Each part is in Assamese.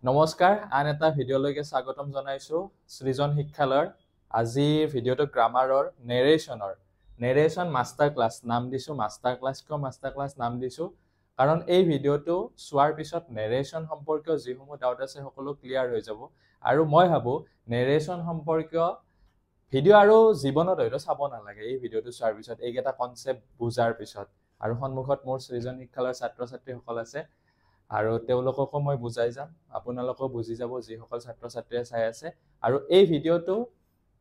নমস্কাৰ আন এটা ভিডিঅ'লৈকে স্বাগতম জনাইছো সৃজন শিক্ষালয়ৰ আজি ভিডিঅ'টো গ্ৰামাৰৰ নেৰেশ্যন মাষ্টাৰ ক্লাছ নাম দিছো মাষ্টাৰ ক্লাছ কিয় মাষ্টাৰ ক্লাছ নাম দিছো কাৰণ এই ভিডিঅ'টো চোৱাৰ পিছত নেৰেশ্যন সম্পৰ্কীয় যিসমূহ ডাউট আছে সকলো ক্লিয়াৰ হৈ যাব আৰু মই ভাবো নেৰেশ্যন সম্পৰ্কীয় ভিডিঅ' আৰু জীৱনত হয়তো চাব নালাগে এই ভিডিঅ'টো চোৱাৰ পিছত এইকেইটা কনচেপ্ট বুজাৰ পিছত আৰু সন্মুখত মোৰ সৃজন শিক্ষালয়ৰ ছাত্ৰ ছাত্ৰীসকল আছে আৰু তেওঁলোককো মই বুজাই যাম আপোনালোকো বুজি যাব যিসকল ছাত্ৰ ছাত্ৰীয়ে চাই আছে আৰু এই ভিডিঅ'টো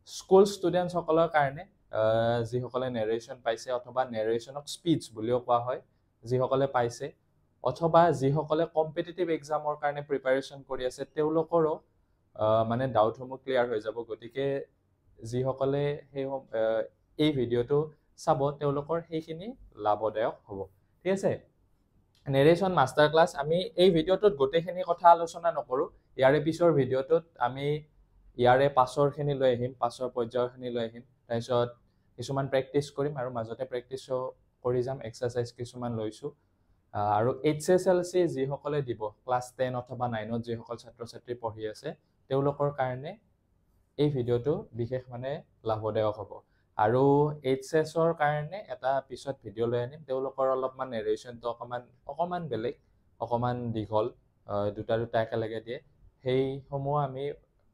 স্কুল ষ্টুডেণ্টছ সকলৰ কাৰণে যিসকলে নেৰেশ্যন পাইছে অথবা নেৰেশ্যনক স্পীচ বুলিও কোৱা হয় যিসকলে পাইছে অথবা যিসকলে কম্পিটিটিভ এক্সামৰ কাৰণে প্ৰিপাৰেশ্যন কৰি আছে তেওঁলোকৰো মানে ডাউটসমূহ ক্লিয়াৰ হৈ যাব গতিকে যিসকলে এই ভিডিঅ'টো চাব তেওঁলোকৰ সেইখিনি লাভদায়ক হ'ব ঠিক আছে নেৰেশ্যন মাষ্টাৰ ক্লাছ আমি এই ভিডিঅ'টোত গোটেইখিনি কথা আলোচনা নকৰো ইয়াৰে পিছৰ ভিডিঅ'টোত আমি ইয়াৰে পাছৰখিনি লৈ আহিম পাছৰ পৰ্যায়ৰখিনি লৈ আহিম তাৰপিছত কিছুমান প্ৰেক্টিছ কৰিম আৰু মাজতে প্ৰেক্টিছো কৰি যাম এক্সাৰচাইজ কিছুমান লৈছো আৰু HSLC যিসকলে দিব ক্লাছ 10 অথবা 9ত যিসকল ছাত্ৰ ছাত্ৰী পঢ়ি আছে তেওঁলোকৰ কাৰণে এই ভিডিঅ'টো বিশেষ মানে লাভদায়ক হ'ব আৰু HSৰ কাৰণে এটা পিছত ভিডিঅ' লৈ আনিম তেওঁলোকৰ অলপমান নেৰেশ্যনটো অকমান বেলেগ অকমান দীঘল দুটা একেলগে দিয়ে সেইসমূহ আমি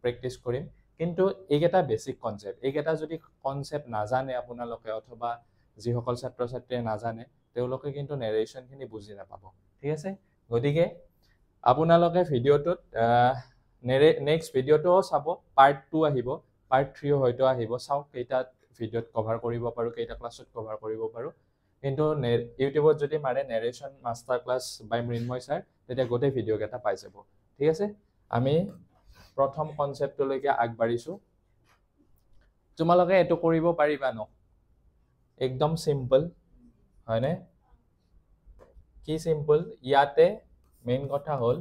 প্ৰেক্টিছ কৰিম কিন্তু এইকেইটা বেছিক কনচেপ্ট এইকেইটা যদি কনচেপ্ট নাজানে আপোনালোকে অথবা যিসকল ছাত্ৰ ছাত্ৰীয়ে নাজানে তেওঁলোকে কিন্তু নেৰেশ্যনখিনি বুজি নাপাব ঠিক আছে গতিকে আপোনালোকে ভিডিঅ'টোত নেক্সট ভিডিঅ'টোও চাব পাৰ্ট 2 আহিব পাৰ্ট 3 হয়তো আহিব চাওক কেইটা ভিডিঅ'ত কভাৰ কৰিব পাৰো কেইটা ক্লাছত কভাৰ কৰিব পাৰো কিন্তু ইউটিউবত যদি মাৰে নেৰেশ্যন মাষ্টাৰ ক্লাছ বাই মৃন্ময় ছাৰ তেতিয়া গোটেই ভিডিঅ' কেইটা পাই যাব ঠিক আছে আমি প্ৰথম কনচেপ্টলৈকে আগবাঢ়িছো তোমালোকে এটো কৰিব পাৰিবা ন একদম সিম্পল হয়নে কি সিম্পল ইয়াতে মেইন কথা হল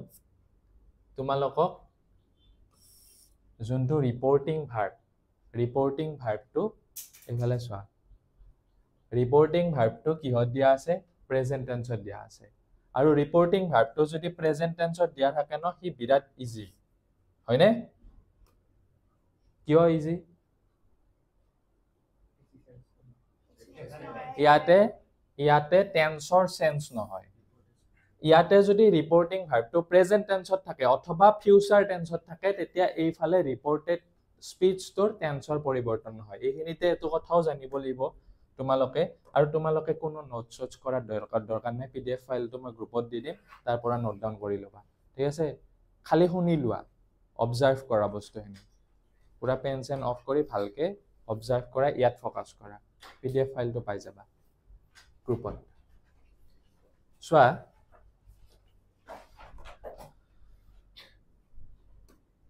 তোমালোকক যোনটো ৰিপৰ্টিং ভাৰ্বটো এইফালে চোৱা ৰিপৰ্টিং ভাৰ্বটো কিহত দিয়া আছে প্ৰেজেন্ট টেন্সত দিয়া আছে আৰু ৰিপৰ্টিং ভাৰ্বটো যদি প্ৰেজেন্ট টেন্সত দিয়া থাকে ন হি বিৰাট ইজি হয়নে কিয় ইজি ইয়াতে টেন্সৰ সেন্স নহয় ইয়াতে যদি ৰিপৰ্টিং ভাৰ্বটো প্ৰেজেন্ট টেন্সত থাকে অথবা ফিউচাৰ টেন্সত থাকে তেতিয়া এইফালে ৰিপৰ্টেড স্পীচটোৰ টেন্সৰ পৰিৱৰ্তন হয় এইখিনিতে এটো কথাও জানিব লাগিব তোমালোকে আৰু তোমালোকে কোনো নোটছ কৰাৰ দৰকাৰ নাই PDF ফাইলটো মই গ্ৰুপত দি দিম তাৰ পৰা নোট ডাউন কৰি লবা ঠিক আছে খালি শুনি লোৱা অবজাৰ্ভ কৰা বস্তুখিনি পুৰা পেনচন অফ কৰি ভালকে অবজাৰ্ভ কৰা ইয়াত ফকাস কৰা PDF ফাইলটো পাই যাবা গ্ৰুপত চোৱা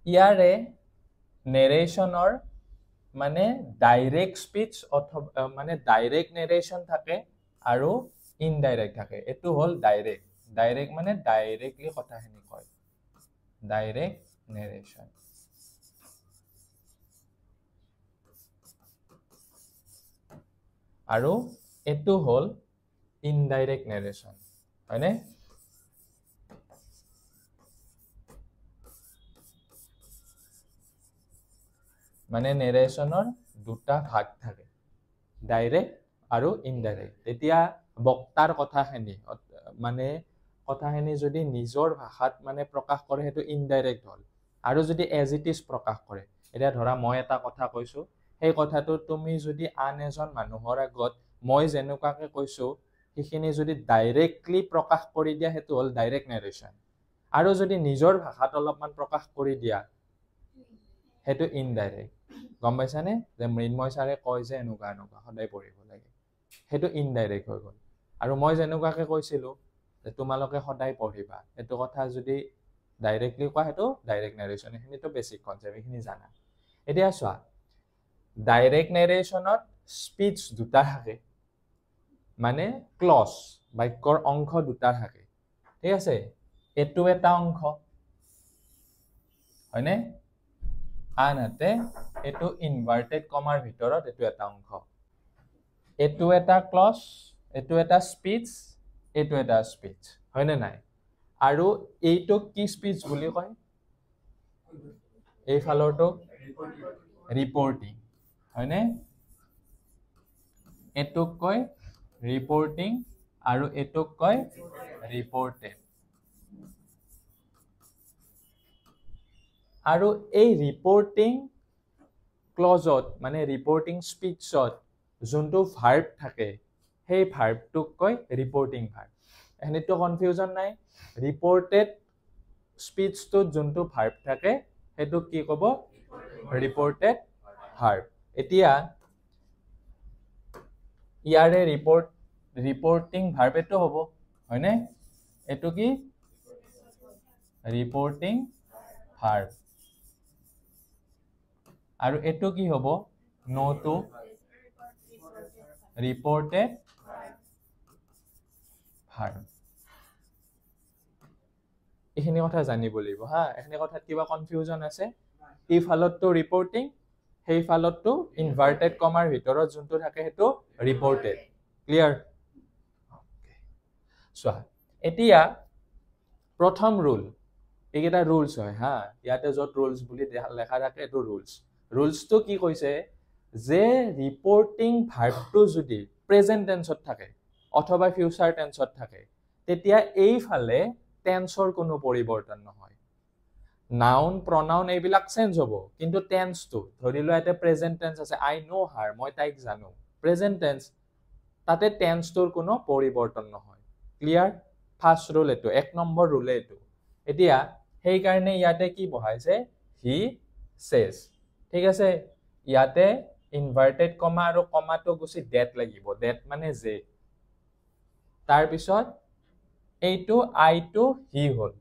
ইয়াৰে নেৰেশ্যনৰ মানে ডাইৰেক্ট স্পীচ অথবা মানে ডাইৰেক্ট নেৰেশ্যন থাকে আৰু ইনডাইৰেক্ট থাকে এটো হল ডাইৰেক্ট মানে ডাইৰেক্টলি কথাখিনি কয় ডাইৰেক্ট নেৰেশ্যন আৰু এটো হল ইনডাইৰেক্ট নেৰেশ্যন হয়নে মানে নেৰেশ্যনৰ দুটা ভাগ থাকে ডাইৰেক্ট আৰু ইনডাইৰেক্ট এতিয়া বক্তাৰ কথাখিনি মানে কথাখিনি যদি নিজৰ ভাষাত মানে প্ৰকাশ কৰে হেতু ইনডাইৰেক্ট হল আৰু যদি এজ ইট ইজ প্ৰকাশ কৰে এতিয়া ধৰা মই এটা কথা কৈছো সেই কথাটো তুমি যদি আন এজন মানুহৰ আগত মই যেনেকুৱাকে কৈছো সেইখিনি যদি ডাইৰেক্টলি প্ৰকাশ কৰি দিয়া হেতু হল ডাইৰেক্ট নেৰেশ্যন আৰু যদি নিজৰ ভাষাত অলপমান প্ৰকাশ কৰি দিয়া হেতু ইনডাইৰেক্ট গম পাইছানে যে মৃন্ময় ছাৰে কয় যে এনেকুৱা সদায় পঢ়িব লাগে হেতু ইনডাইৰেক্ট হৈ গল আৰু মই যেনেকুৱাকে কৈছিলো যে তোমালোকে সদায় পঢ়িবা এটো কথা যদি ডাইৰেক্টলি কোৱা হেতু ডাইৰেক্ট নেৰেশ্যন এখিনিটো বেছিক কনসেপ্ট এখিনি জানা এতিয়া চোৱা ডাইৰেক্ট নেৰেশ্যনত স্পীচ দুটা থাকে মানে ক্লজ বাক্যৰ অংশ দুটা থাকে ঠিক আছে এটো এটা অংশ হয়নে আনহাতে এটো ইনভাৰ্টেড কমাৰ ভিতৰত এটো এটা অংশ এটো এটা ক্লজ এটো এটা স্পীচ এটো এটা স্পীচ হয়নে নাই আৰু এইটো কি স্পীচ বুলি কয় এই ফালৰটো ৰিপৰ্টিং হয়নে এটোক কয় ৰিপৰ্টিং আৰু এটোক কয় ৰিপৰ্টেড আৰু এই ৰিপৰ্টিং ক্লজত মানে ৰিপৰ্টিং স্পিচত যোনটো ভাৰ্ব থাকে সেই ভাৰ্বটোক কয় ৰিপৰ্টিং ভাৰ্ব এখনিতো কনফিউজন নাই ৰিপৰ্টেড স্পিচটোত যোনটো ভাৰ্ব থাকে সেইটো কি ক'ব ৰিপৰ্টেড ভাৰ্ব এতিয়া ইয়াৰে ৰিপৰ্টিং ভাৰ্ব এটো হ'ব হয়নে এটো কি ৰিপৰ্টিং ভাৰ্ব আৰু এটো কি হ'ব নোটো ৰিপৰ্টেড ভাৰ্ব এইখিনি কথা জানিব লাগিব হা এইখিনি কথাত কিবা কনফিউজন আছে এই ফালতটো ৰিপৰ্টিং সেই ফালতটো ইনভাৰ্টেড কমাৰ ভিতৰত যোনটো থাকে সেইটো ৰিপৰ্টেড ক্লিয়াৰ চোৱা এতিয়া প্ৰথম ৰুল এইকেইটা ৰুলছ হয় হা ইয়াতে য'ত ৰুলছ বুলি লেখা থাকে এইটো ৰুলছটো কি কৈছে যে ৰিপৰ্টিং ভাৰ্বটো যদি প্ৰেজেন্ট টেন্সত থাকে অথবা ফিউচাৰ টেন্সত থাকে তেতিয়া এইফালে টেন্সৰ কোনো পৰিৱৰ্তন নহয় নাউন প্ৰনাউন এইবিলাক চেঞ্জ হ'ব কিন্তু টেন্সটো ধৰি লোৱা এটা প্ৰেজেন্ট টেন্স আছে আই নো হাৰ মই তাইক জানো প্ৰেজেন্ট টেন্স তাতে টেন্সটোৰ কোনো পৰিৱৰ্তন নহয় ক্লিয়াৰ ফাৰ্ষ্ট ৰুল এটো এক নম্বৰ ৰুল এটো এতিয়া সেই কাৰণে ইয়াতে কি বহাইছে হি সেজ ঠিক আছে ইয়াতে ইনভাৰ্টেড কমা আৰু কমাটো গুছি ডেট লাগিব ডেট মানে যে তাৰ পিছত এইটো আইটো হি হল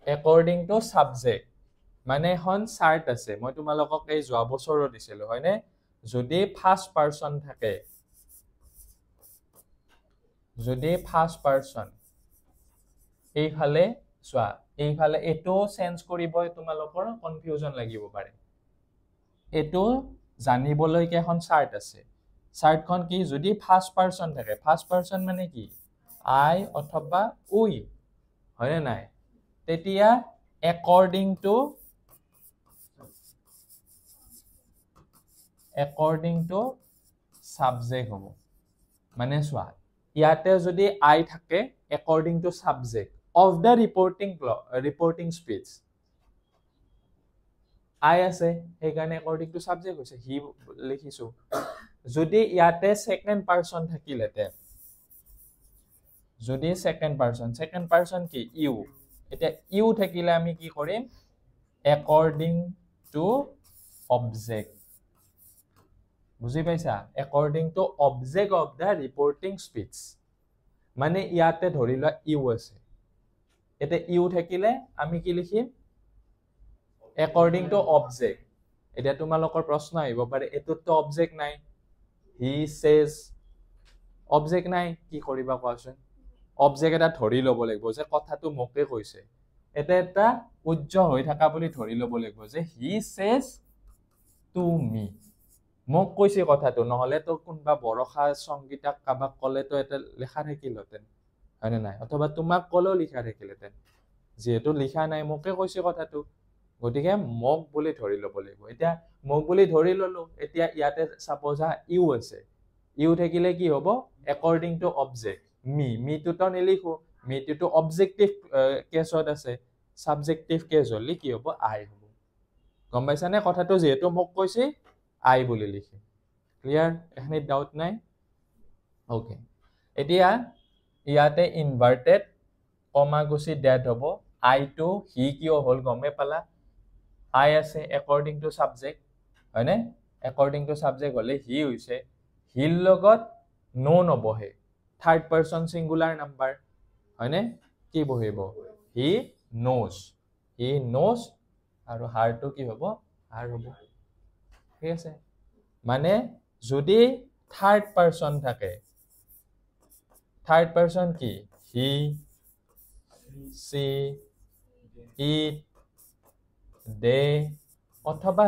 according to subject মানে এখন চাৰ্ট আছে মই তোমালোকক এই যোৱা বছৰৰ দিছিলো হয়নে যদি ফাৰ্ষ্ট পাৰসন থাকে যদি ফাৰ্ষ্ট পাৰসন এইফালে চোৱা এইফালে এটো চেঞ্জ কৰিব তোমালোকৰ কনফিউজন লাগিব পাৰে এটো জানিবলৈ কি এখন চাৰ্ট আছে চাৰ্টখন কি যদি ফাৰ্ষ্ট পাৰসন থাকে ফাৰ্ষ্ট পাৰসন মানে কি আই অথবা উই হয়নে নাই তেতিয়া according to subject হ'ব মানে চোৱা ইয়াতে যদি আই থাকে according to subject of the reporting speech আই আছে সেই কাৰণে according to subject হৈছে হি লিখিছো যদি ইয়াতে সেকেন্ড পারসন থাকিলেতে যদি সেকেন্ড পারসন কি ইউ এটা ইউ থাকিলে আমি কি কৰিম according to object বুজি পাইছা according to object of the reporting speech মানে ইয়াতে ধৰি লোৱা ইউ আছে এটা ইউ থাকিলে আমি কি লিখিম according to object এটা তোমালোকৰ প্ৰশ্ন আহিব পাৰে এটোতো object নাই he says object নাই কি কৰিবা কোৱাচোন object এটা ধৰি ল'ব লাগিব যে কথাটো মোকে কৈছে এটা উজ্জ হৈ থকা বুলি ধৰি ল'ব লাগিব যে he says to me মোক কৈছে কথাটো নহলে তো কোনবা বৰখা সংগীতক কাবাক কলে তো এটা লেখা থাকিলতেন হয়নে নাই অথবা তোমাক কলেও লিখা থাকিলতেন যেহেতু লিখা নাই মোকে কৈছে কথাটো গতিকে মোক বুলি ধৰি ল'ব লাগিব এতিয়া মোক বুলি ধৰি ললো এতিয়া ইয়াতে সাপোজ ইউ আছে ইউ থাকিলে কি হ'ব according to object me to তো নিলিখো me to objective কেছত আছে subjective কেছ হলি কি হ'ব I হ'ব গম পাইছানে কথাটো যেহেতু মোক কৈছে I বুলি লিখি ক্লিয়াৰ এখানে ডাউট নাই ওকে এতিয়া ইয়াতে ইনভাৰ্টেড কমা গুছি ডেট হ'ব I to he কিয় হল গমে পালা I আছে according to subject হয়নে according to subject হলে he হৈছে হিৰ লগত নো নবহে থাৰ্ড পাৰসন সিঙ্গুলাৰ নাম্বাৰ হয়নে কি বহিব he knows আৰু হাৰটো কি হ'ব হাৰ হ'ব ঠিক আছে মানে যদি থাৰ্ড পাৰসন থাকে থাৰ্ড পাৰসন কি he she it they অথবা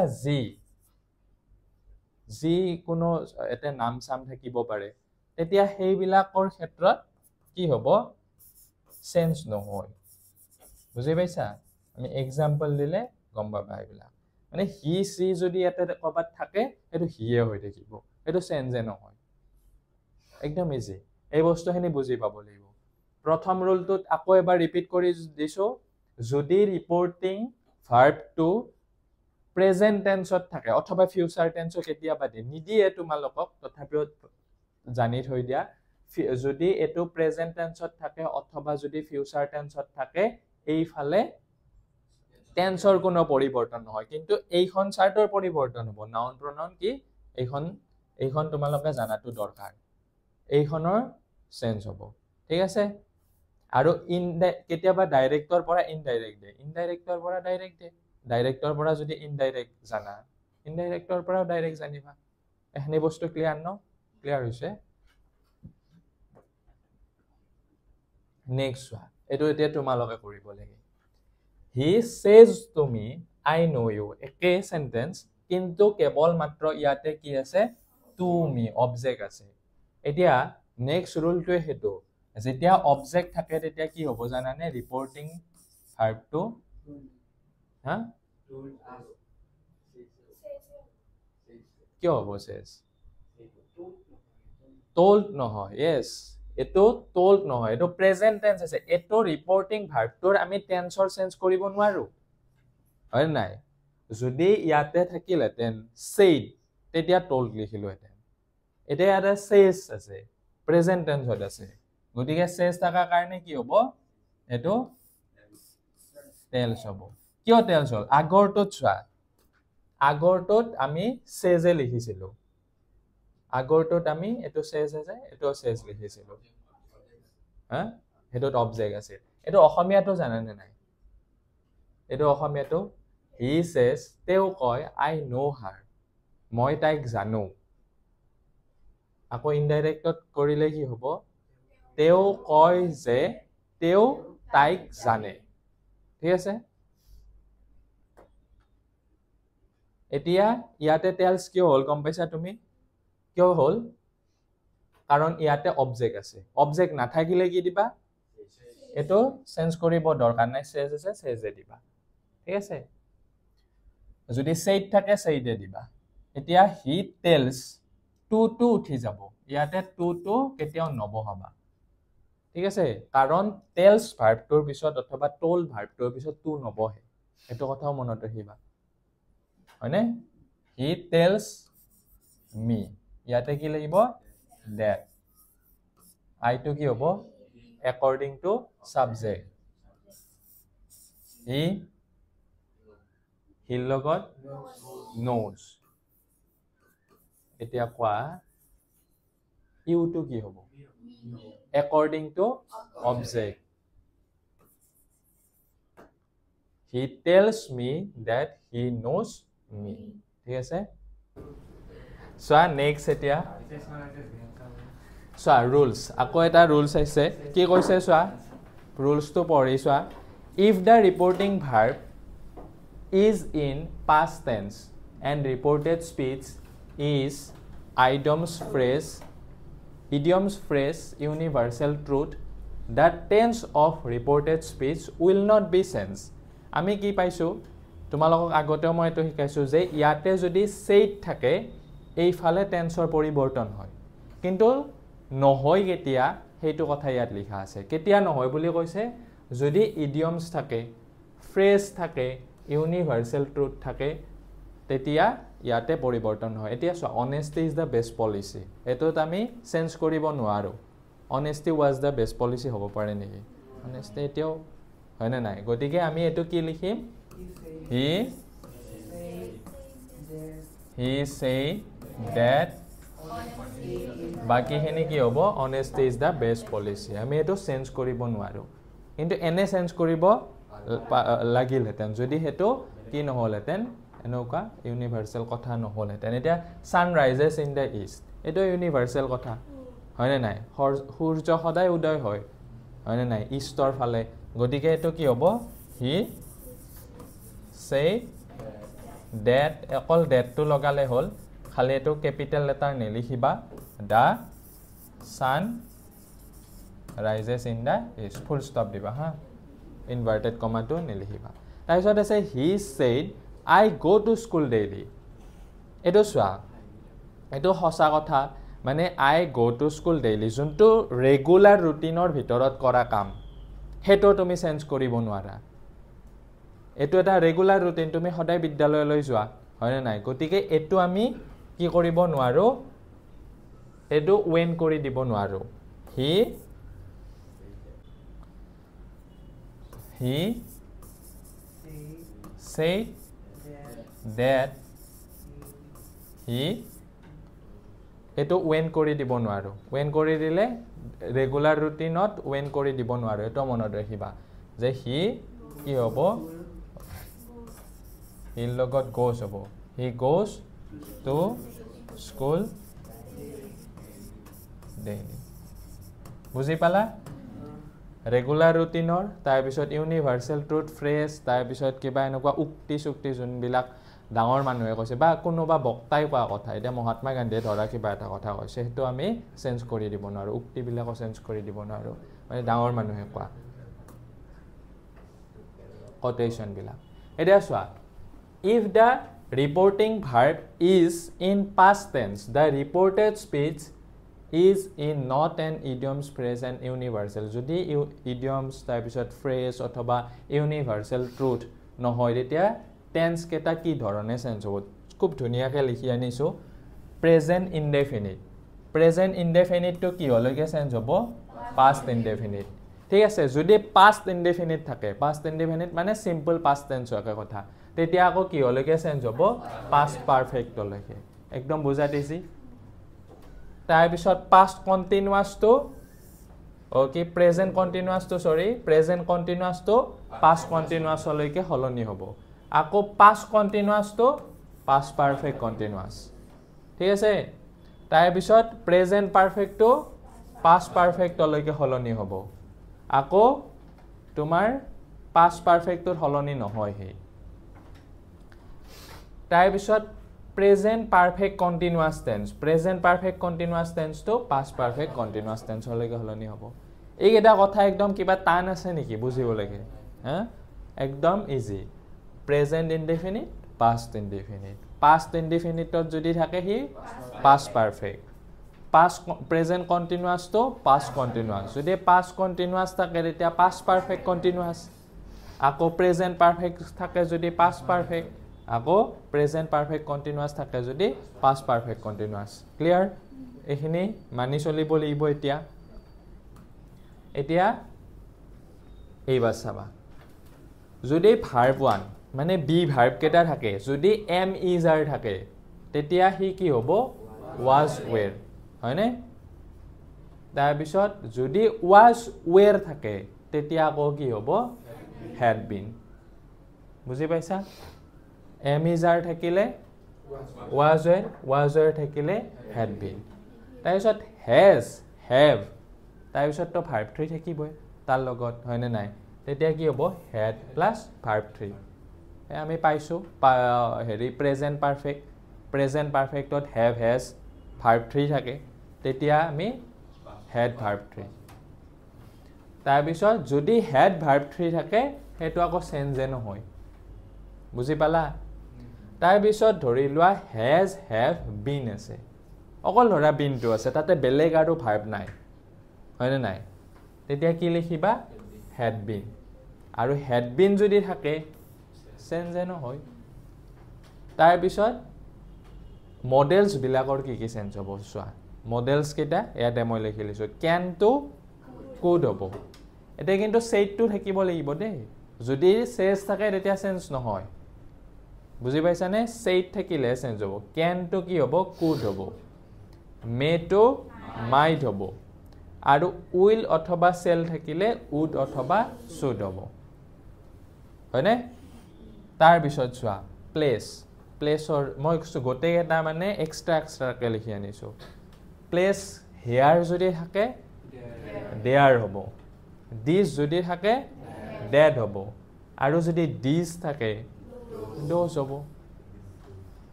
যি কোনো এটা নাম সাম থাকিব পাৰে তেতিয়া সেইবিলাকৰ ক্ষেত্ৰত কি হ'ব চেঞ্জ নহয় বুজি পাইছা আমি এক্সাম্পল দিলে গম পাবা এইবিলাক মানে হি সি যদি ইয়াতে ক'ৰবাত থাকে সেইটো হিয়ে হৈ থাকিব সেইটো চেঞ্জে নহয় একদম ইজি এই বস্তুখিনি বুজি পাব লাগিব প্ৰথম ৰুলটোত আকৌ এবাৰ ৰিপিট কৰি দিছো যদি ৰিপৰ্টিং ভাৰ্বটো প্ৰেজেন্ট টেন্সত থাকে অথবা ফিউচাৰ টেন্সত কেতিয়াবা নিদিয়ে তোমালোকক তথাপিও জানি থৈ দিয়া যদি এটো প্ৰেজেন্ট টেন্সত থাকে অথবা যদি ফিউচাৰ টেন্সত থাকে এইফালে টেন্সৰ কোনো পৰিৱৰ্তন নহয় কিন্তু এইখন চাৰ্টৰ পৰিৱৰ্তন হ'ব নাউন প্ৰনাউন কি এইখন তোমালোকে জানাটো দৰকাৰ এইখনৰ চেঞ্জ হ'ব ঠিক আছে আৰু কেতিয়াবা ডাইৰেক্টৰ পৰা ইনডাইৰেক্ট দে ইনডাইৰেক্টৰ পৰা ডাইৰেক্ট দে ডাইৰেক্টৰ পৰা যদি ইনডাইৰেক্ট জানা ইনডাইৰেক্টৰ পৰাও ডাইৰেক্ট জানিবা এখিনি বস্তু ক্লিয়াৰ ন ক্লিয়াৰ হৈছে নেক্সট ওয়ান এটো এতিয়া তোমালোকে কৰিব লাগে he says to me I know you একে সেন্টেন্স কিন্তু কেৱল মাত্ৰ ইয়াতে কি আছে টু মি অবজেক্ট আছে এতিয়া নেক্সট ৰুলটোৱে হেতু যেতিয়া অবজেক্ট থাকে তেতিয়া কি হ'ব জানানে ৰিপৰ্টিং ভাৰ্বটো হা কিয় হ'ব সেজ told নহয় yes এটো told নহয় এটো প্ৰেজেন্ট টেন্স আছে এটো ৰিপৰ্টিং ভাৰ্বটোৰ আমি টেন্সৰ চেঞ্জ কৰিব নোৱাৰো হয় নাই যদি ইয়াতে থাকিলেতেন said তেতিয়া told লিখিলোহেতেন এটা ইয়াতে says আছে প্ৰেজেন্ট টেন্সত আছে গতিকে says থাকা কাৰণে কি হ'ব এটো tells হ'ব কিয় tells হ'ল আগৰটোত চোৱা আগৰটোত আমি says এ লিখিছিলো আগৰটোত আমি এটো says আছে এটো says লিখিছিলো হা হেটোত অবজেক্ট আছে এটো অসমীয়াটো জানেনে নাই এটো অসমীয়াটো he says তেও কয় I know her মই তাইক জানো আকৌ ইনডাইৰেক্টত কৰিলে কি হ'ব তেও কয় যে তেও তাইক জানে ঠিক আছে এতিয়া ইয়াতে tells কিয় হ'ল গম পাইছা তুমি কিয় হ'ল কাৰণ ইয়াতে অবজেক্ট আছে অবজেক্ট নাথাকিলে কি দিবা এটো চেঞ্জ কৰিব দৰকাৰ নাই says আছে says এ দিবা ঠিক আছে যদি said থাকে said এ দিবা এতিয়া he tells to উঠি যাব ইয়াতে to কেতিয়াও নবহাবা ঠিক আছে কাৰণ tells ভাৰ্বটোৰ পিছত অথবা told ভাৰ্বটোৰ পিছত to নবহে এটো কথাও মনত ৰাখিবা হয়নে he tells me ইয়াতে কি লাগিব that I to কি হ'ব according to subject he লগত knows এতিয়া কোৱা you to কি হ'ব according to object he tells me that he knows me ঠিক আছে সোয়া নেক্সট এতিয়া সোয়া রুলস আকৌ এটা রুলস আছে কি কৈছে সোয়া রুলস তো পঢ়ি সোয়া if the reporting verb is in past tense and reported speech is idioms phrase universal truth the tense of reported speech will not be changed আমি কি পাইছো তোমালোকক আগতেও মই এটো শিকাইছো যে ইয়াতে যদি said থাকে এইফালে টেন্সৰ পৰিৱৰ্তন হয় কিন্তু নহয় কেতিয়া হেতু কথা ইয়াত লিখা আছে কেতিয়া নহয় বুলি কৈছে যদি ইডিয়মছ থাকে ফ্ৰেজ থাকে ইউনিভাৰ্সাল ট্ৰুথ থাকে তেতিয়া ইয়াতে পৰিৱৰ্তন হয় এতিয়া honesty is the best policy এটোত আমি চেঞ্জ কৰিব নোৱাৰো honesty was the best policy হ'ব পাৰে নেকি honesty এতিয়াও হয় না নাই গতিকে আমি এটো কি লিখিম he say that বাকি হেনে কি হ'ব honesty is the best policy আমি এটো চেঞ্জ কৰিব নোৱাৰো কিন্তু এনে চেঞ্জ কৰিব লাগিল হেতেন যদি হেতু কি নহলহেতেন এনেকুৱা ইউনিভাৰ্সাল কথা নহলহেতেন এতিয়া sun rises in the east এটো ইউনিভাৰ্সাল কথা হয় না নাই সূৰ্য সদায় উদয় হয় হয় না নাই ইষ্টৰ ফালে গতিকে এটো কি হ'ব he say that অকল that to লগালে হল খালি এটো ক্যাপিটাল লেটাৰ নেলিখিবা the sun rises in the east full stop দিবা হা ইনভার্টেড কমা তো নেলিখিবা তাৰপিছত আছে he said I go to school daily এইটো চোৱা এইটো সঁচা কথা মানে I go to school daily যোনটো ৰেগুলাৰ ৰুটিনৰ ভিতৰত কৰা কাম হেটো তুমি চেঞ্জ কৰিব নোৱাৰা এটো এটা ৰেগুলাৰ ৰুটিন তুমি সদায় বিদ্যালয়লৈ যোৱা হয় নাই গতিকে এটো আমি কি কৰিব নোৱাৰো এটো ওয়েন কৰি দিব নোৱাৰো he said that he এটো ওয়েন কৰি দিব নোৱাৰো ওয়েন কৰি দিলে ৰেগুলাৰ ৰুটিনত ওয়েন কৰি দিব নোৱাৰো এটো মনত ৰাখিবা যে he কি হ'ব he লগত goes হ'ব he goes to school daily বুজি পালা ৰেগুলাৰ ৰুটিনৰ তাৰ পিছত ইউনিভাৰ্সাল ট্ৰুথ ফ্ৰেজ তাৰ পিছত কিবা এনেকুৱা উক্তি চুক্তি যোনবিলাক ডাঙৰ মানুহে কৈছে বা কোনোবা বক্তাই কোৱা কথা এটা মহাত্মা গান্ধীয়ে ধৰা কিবা এটা কথা কৈছে হেতু আমি চেঞ্জ কৰি দিব নোৱাৰো উক্তি বিলাকো চেঞ্জ কৰি দিব নোৱাৰো মানে ডাঙৰ মানুহে কোৱা কোটেশন বিলাক এটা চোৱা if the reporting verb is in past tense the reported speech is in not an idioms phrase and universal যদি idioms তাৰ পিছত phrase অথবা universal truth নহয় তেতিয়া টেন্স কেটা কি ধৰণে চেঞ্জ হ'ব খুব ধুনিয়াকে লিখি আনিছো প্ৰেজেন্ট ইনডেফিনিট তো কি হলৈকে চেঞ্জ হ'ব past indefinite ঠিক আছে যদি past indefinite থাকে past indefinite মানে simple past tense হয় কথা তেতিয়া আকৌ কি হলৈকে চেঞ্জ হ'ব past perfect লৈকে একদম বুজা দিছি তাৰ পিছত past continuous তো ওকে প্ৰেজেন্ট কন্টিনিউয়াস তো সৰি প্ৰেজেন্ট কন্টিনিউয়াস তো past continuous লৈকে হলনি হ'ব আকৌ past continuous তো past perfect continuous ঠিক আছে তাৰ পিছত প্ৰেজেন্ট পাৰফেক্ট তো past perfect লৈকে হলনি হ'ব আকৌ তোমাৰ past perfect তোৰ হলনি নহয় হে তাৰ পিছত present perfect continuous tense to past perfect continuous tense লৈকে হলনি হ'ব এই এটা কথা একদম কিবা টান আছে নেকি বুজিব লাগে হা একদম easy present indefinite past indefinite ত যদি থাকে হি past perfect past present continuous to past continuous যদি past continuous থাকে তেতিয়া past perfect continuous আকৌ present perfect থাকে যদি past perfect আকৌ present perfect continuous থাকে যদি past perfect continuous clear এখিনি মানি চলিব লাগিব এতিয়া এইবাৰ চাবা যদি verb 1 মানে be verb কেটা থাকে যদি am is are থাকে তেতিয়া হি কি হ'ব was were হয়নে তাৰ পিছত যদি was were থাকে তেতিয়া আকৌ কি হ'ব had been বুজি পাইছা am is are থাকিলে was were থাকিলে had been তাৰ পিছত has have তাৰ পিছত তো verb 3 থাকিবই তাৰ লগত হয়নে নাই তেতিয়া কি হ'ব had plus verb 3 আমি পাইছো হেৰি present perfect to have has verb 3 থাকে তেতিয়া আমি had verb 3 তাৰ পিছত যদি had verb 3 থাকে হেতু আকৌ চেঞ্জ নহয় বুজি পালা তাৰ পিছত ধৰি লোৱা has have been আছে অকল ধৰা been টো আছে তাতে বেলেগ আৰু verb নাই হয়নে নাই তেতিয়া কি লিখিবা had been আৰু had been যদি থাকে চেঞ্জ নহয় তাৰ পিছত মডেলস বিলাকৰ কি চেঞ্জ হ'ব চোৱা মডেলস কেটা ইয়াতে মই লিখি লৈছো can to could হ'ব এটা কিন্তু said to থাকিব লাগিব দেই যদি says থাকে তেতিয়া চেঞ্জ নহয় বুজি পাইছানে said থাকিলে চেঞ্জ হ'ব can to কি হ'ব could হ'ব may to might হ'ব আৰু will অথবা shall থাকিলে would অথবা should হ'ব হয়নে তাৰ পিছত চোৱা প্লেসৰ মই গোটেই এটা মানে এক্সট্ৰা কে লিখি আনিছো প্লেস হেয়াৰ যদি থাকে দেয়াৰ হ'ব দিস যদি থাকে ডেড হ'ব আৰু যদি দিস থাকে ডোজ হ'ব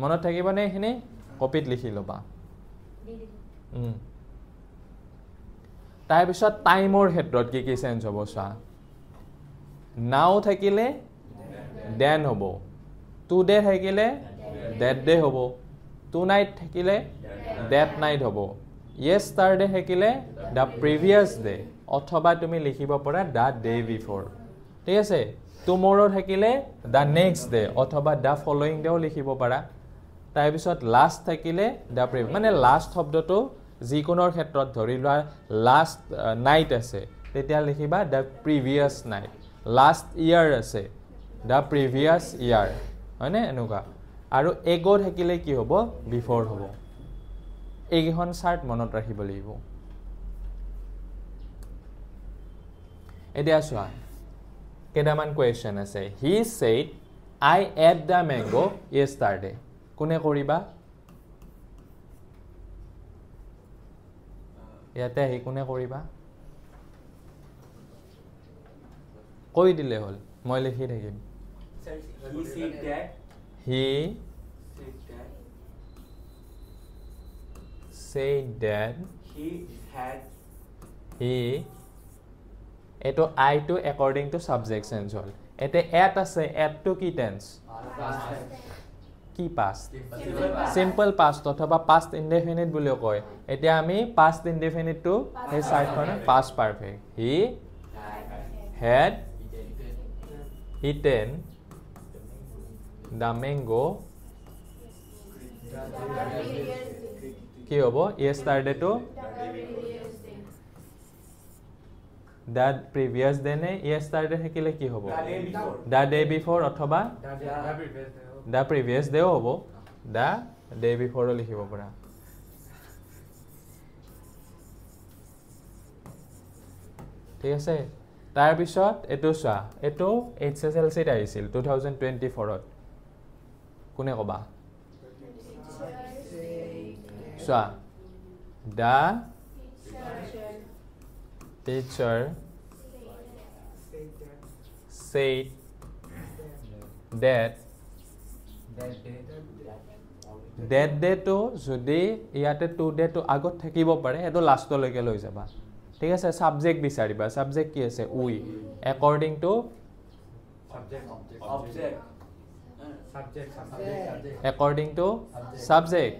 মনত থাকিব নে এখিনি কপিত লিখি লবা তাৰ পিছত টাইমৰ ক্ষেত্ৰত কি চেঞ্জ হ'ব চোৱা নাও থাকিলে দেন হ'ব টুডে থাকিলে that day হ'ব tonight থাকিলে that night হ'ব yesterday থাকিলে the previous day অথবা তুমি লিখিব পাৰা the day before ঠিক আছে tomorrow থাকিলে the next day অথবা the following day লিখিব পাৰা তাৰ পিছত last থাকিলে the previous মানে last শব্দটো যিকোনৰ ক্ষেত্ৰত ধৰি লোৱা last night আছে তেতিয়া লিখিবা the previous night last year আছে the previous year হয়নে এনেকুৱা আৰু ago থাকিলে কি হ'ব before হ'ব এইখন চাৰ্ট মনত ৰাখিব লাগিব এতিয়া চোৱা কেইটামান কোৱেশ্চন আছে he said I ate the mango yesterday কোনে কৰিবা ইয়াতে হি কোনে কৰিবা কৈ দিলে হ'ল মই লিখি থাকিম he said that he eto I to according to subject tense hol ete at ase at to ki tense ki past simple past othoba past indefinite bulio koy ete ami past indefinite to he side kone past perfect he had eaten the mango কি hobo yesterday to that previous day ne yesterday thekile ki hobo the day before othoba the previous day hobo the day before likhibo pora ঠিক আছে তাৰ পিছত এটো চা এটো HSLC ত আহিছিল 2024 ত কোনে কবা চা the teacher said that day to যদি ইয়াতে to day to আগত থাকিব পাৰে এটো লাষ্টলৈকে লৈ যাবা ঠিক আছে সাবজেক্ট বিচাৰিবা সাবজেক্ট কি আছে উই according to according to subject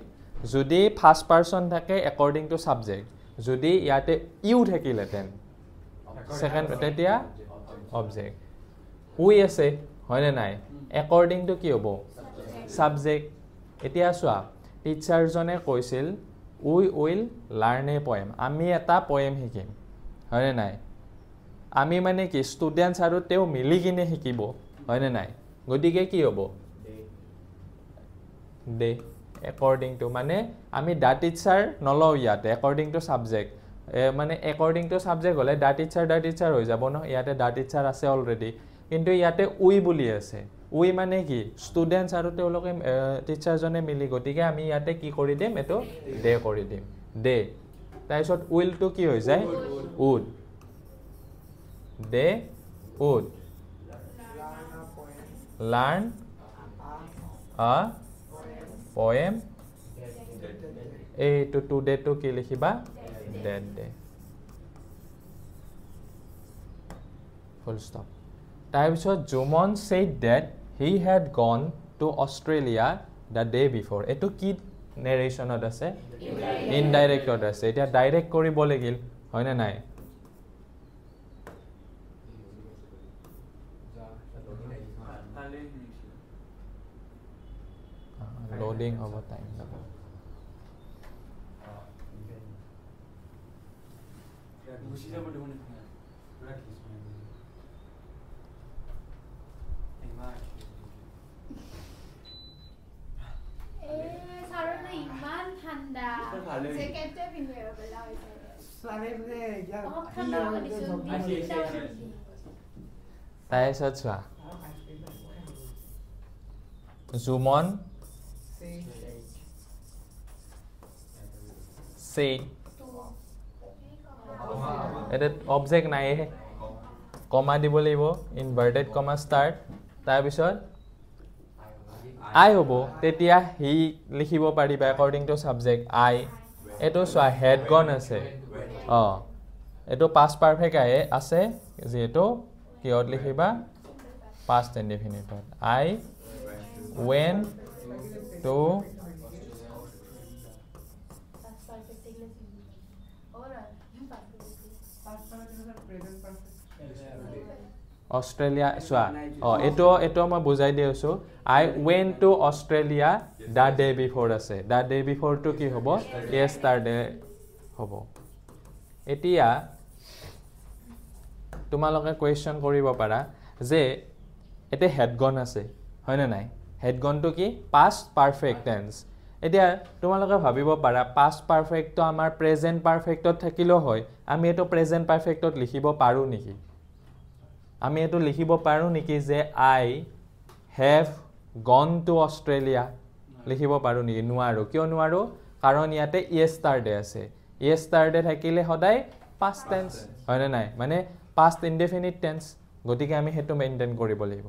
যদি ফার্স্ট পারসন থাকে according to subject যদি ইয়াতে ইউ থাকিলে দেন সেকেন্ড তেতিয়া অবজেক্ট উই আছে হয়নে নাই according to কি হ'ব subject এতিয়া চোৱা টিচাৰ জনে কৈছিল we will learn a poem আমি এটা poem শিকিম হয়নে নাই আমি মানে কি ষ্টুডেন্টস আৰু তেও মিলি কিনে শিকিব হয়নে নাই গতিকে কি হ'ব দে according to মানে আমি দা টিচাৰ নলও ইয়াতে according to subject মানে according to subject হলে দা টিচাৰ হৈ যাব ন ইয়াতে দা টিচাৰ আছে অলৰেডি কিন্তু ইয়াতে উই বুলি আছে উই মানে কি ষ্টুডেন্টস আৰু তেওঁলোকে টিচাৰ জনে মিলি গতিকে আমি ইয়াতে কি কৰি দিম এটো দে কৰি দিম দে তাৰপিছত উইল টু কি হৈ যায় would they would learn a poem a to today to ki likhiba that day full stop tarpisot Jumon said that he had gone to Australia the day before eto ki narration ot ase indirect ot ase eta direct koribo legil hoy na nai loading over time Sarna ইমান ঠান্ডা জ্যাকেটটা পিনবে বলা হইছে সারেরে যা ঠান্ডা কন্ডিশন তাই সচ্ছা Jumon said এটা অবজেক্ট নাই কমা দিব লাগিব ইনভার্টেড কমা স্টার্ট তাৰ পিছত আই হ'ব তেতিয়া হি লিখিব পাৰিবা according to subject আই এটো সোয়া হেড গন আছে এটো পাস্ট পারফেক্ট আছে যেটো কিহত লিখিবা past indefinite. I went to Australia. Eto মই বুজাই দি আছো I went to Australia the day before আছে the day before to কি হ'ব yesterday হ'ব এতিয়া তোমালোকে কোৱেশ্চন কৰিব পাৰা যে এতে হেড গন আছে হয় না নাই হেড গনটো কি past perfect tense এতিয়া তোমালোকে ভাবিব পাৰা past perfect তো আমাৰ present perfect ত থাকিলো হয় আমি এটো present perfect ত লিখিব পাৰো নেকি আমি এটো লিখিব পাৰো নেকি যে I have gone to Australia লিখিব পাৰো নেকি নোৱাৰো কিয় নোৱাৰো কাৰণ ইয়াতে yesterday আছে yesterday থাকিলে সদায় past tense হয় না নাই মানে past indefinite tense গতিকে আমি হেতু মেইনটেইন কৰিব লাগিব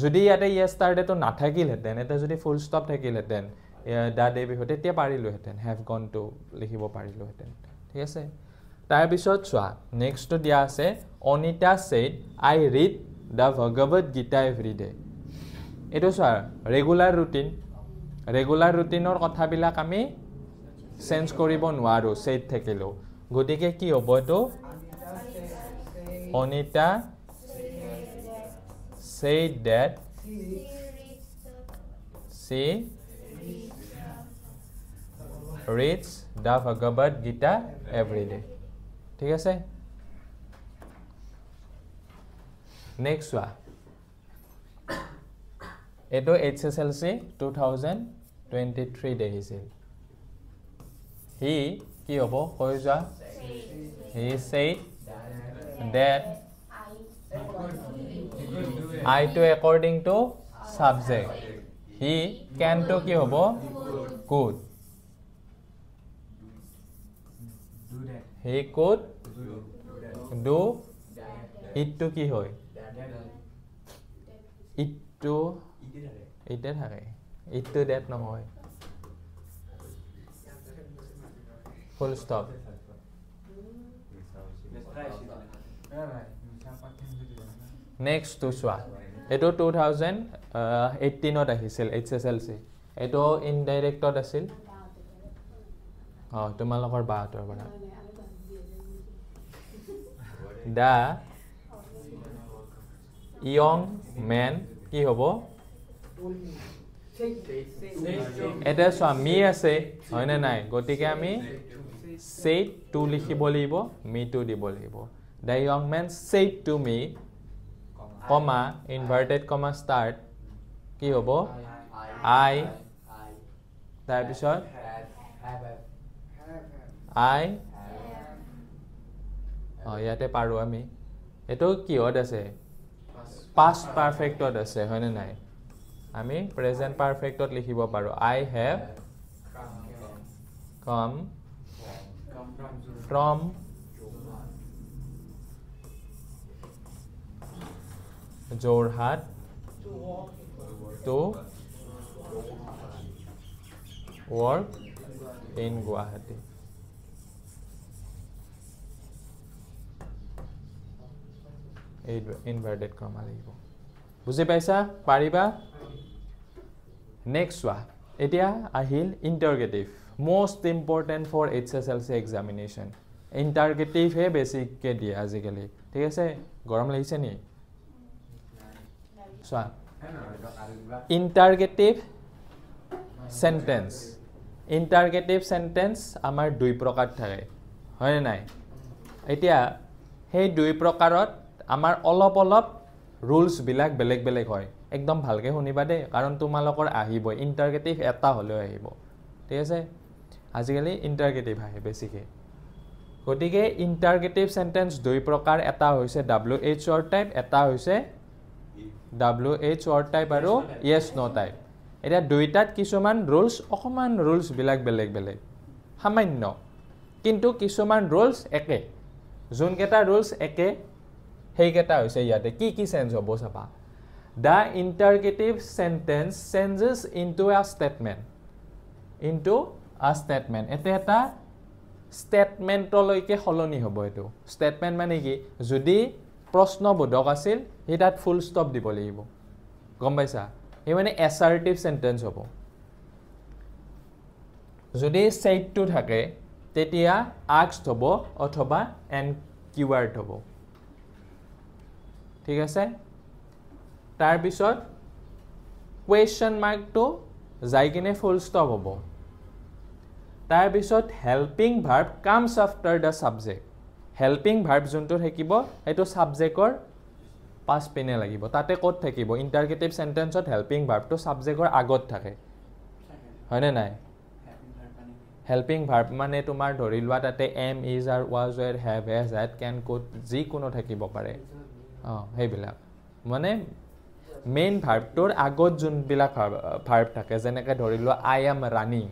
যদি ইয়াতে yesterday তো নাথাকিল হেতেন এটা যদি ফুল স্টপ থাকিল হেতেন দা ডে বিফোর তেতিয়া পাৰিলো হেতেন have gone to লিখিব পাৰিলো হেতেন ঠিক আছে তাৰ পিছত চোৱা নেক্সট তো দিয়া আছে Anita said I read the Bhagavad Gita every day এটো চোৱা ৰেগুলাৰ ৰুটিনৰ কথাবিলাক আমি চেঞ্জ কৰিব নোৱাৰো said থাকিলো গতিকে কি হ'ব এটো Anita said that she reads the Bhagavad Gita every day ঠিক আছে next one eto HSLC 2023 দেখিছিল he কি হ'ব কৈ যোৱা he said that I to according to subject he can to কি হ'ব could he could do it to কি হয় it to it থাকে it to that নহয় full stop next to চোৱা এটো 2018 ত আহিছিল HSLC এটো ইনডাইৰেক্টত আছিল তোমালোকৰ বাতৰ পৰা the young man কি হ'ব এটা স্বামী আছে হয় না নাই গতিকে আমি said to লিখিব লাগিব me to দিব লাগিব the young man said to me comma inverted comma start কি হ'ব I তাৰ পিছত I ইয়াতে পাৰো আমি এটো কিহত আছে past perfect ত আছে হয় না নাই আমি present perfect ত লিখিব পাৰো I have come from Jorhat to work in Guwahati inverted comma লাগিব বুজি পাইছা পাৰিবা নেক্সট ওয়া এতিয়া আহিল interrogative most important for HSLC examination interrogative হে বেসিক কে দিয়ে আজিকালি ঠিক আছে গৰম লাগিছে নি চোৱা ইন্টাৰগেটিভ সেন্টেন্স আমাৰ দুই প্ৰকাৰ থাকে হয় নাই এতিয়া সেই দুই প্ৰকাৰত আমাৰ অলপ rules বিলাক বেলেগ হয় একদম ভালকে শুনিবা দে কাৰণ তোমালোকৰ আহিব ইন্টাৰগেটিভ এটা হলেও আহিব ঠিক আছে আজিকালি ইন্টাৰগেটিভ আহে বেছিকে গতিকে ইন্টাৰগেটিভ সেন্টেন্স দুই প্ৰকাৰ এটা হৈছে WH or টাইপ এটা হৈছে WH or টাইপ আৰু yes no টাইপ এটা দুইটাত কিছুমান rules অকমান rules বিলাক বেলেগ সামান্য কিন্তু কিছুমান rules একে যোন কেটা rules একে হেইকেটা হৈছে ইয়াতে কি চেঞ্জ হ'ব চাবা the interrogative sentence changes into a statement এটা স্টেটমেন্টলৈকে হলনি হ'ব এটো স্টেটমেন্ট মানে কি যদি প্ৰশ্নবোধক আছিল সি তাত ফুল ষ্টপ দিব লাগিব গম পাইছা এই মানে এছাৰ্টিভ সেন্টেন্স হ'ব যদি said to থাকে তেতিয়া asked হ'ব অথবা enquired হ'ব ঠিক আছে তাৰ পিছত question mark to যাই কিনে ফুল ষ্টপ হ'ব তাৰ পিছত helping verb comes after the subject helping verb যোনটো থাকিব এটো সাবজেক্টৰ পাছ পিনে লাগিব তাতে ক'ত থাকিব ইন্টাৰগেটিভ সেন্টেন্সত helping verb to সাবজেক্টৰ আগত থাকে হয়নে নাই helping verb মানে তোমাৰ ধৰি লোৱা তাতে am is are was were have has had can could যি কোনো থাকিব পাৰে হেইবিলাক মানে মেইন ভাৰ্বটোৰ আগত যোনবিলাক ভাৰ্ব থাকে যেনেকৈ ধৰি লোৱা I am running